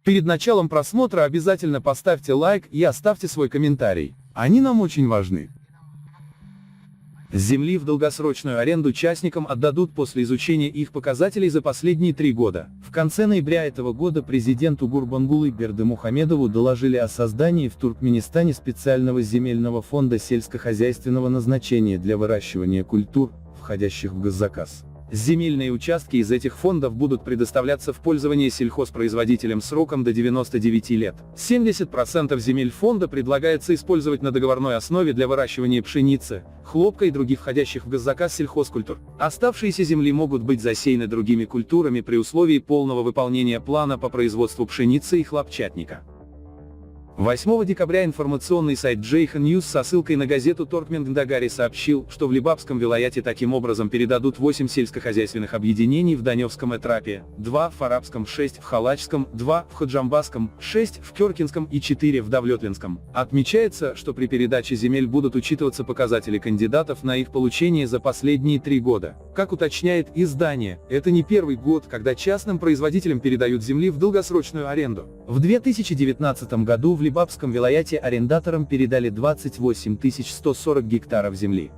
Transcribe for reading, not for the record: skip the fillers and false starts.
Перед началом просмотра обязательно поставьте лайк и оставьте свой комментарий. Они нам очень важны. Земли в долгосрочную аренду частникам отдадут после изучения их показателей за последние 3 года. В конце ноября этого года президенту Гурбангулы Бердымухамедову доложили о создании в Туркменистане специального земельного фонда сельскохозяйственного назначения для выращивания культур, входящих в госзаказ. Земельные участки из этих фондов будут предоставляться в пользование сельхозпроизводителям сроком до 99 лет. 70% земель фонда предлагается использовать на договорной основе для выращивания пшеницы, хлопка и других входящих в госзаказ сельхозкультур. Оставшиеся земли могут быть засеяны другими культурами при условии полного выполнения плана по производству пшеницы и хлопчатника. 8 декабря информационный сайт Джейхан Ньюс со ссылкой на газету Торкмендагари сообщил, что в Либабском вилаяте таким образом передадут 8 сельскохозяйственных объединений в Даневском этрапе, 2 в Фарабском, 6 в Халачском, 2 в Хаджамбасском, 6 в Кёркинском и 4 в Давлетлинском. Отмечается, что при передаче земель будут учитываться показатели кандидатов на их получение за последние 3 года. Как уточняет издание, это не первый год, когда частным производителям передают земли в долгосрочную аренду. В 2019 году в Либабском вилаяте арендаторам передали 28 140 гектаров земли.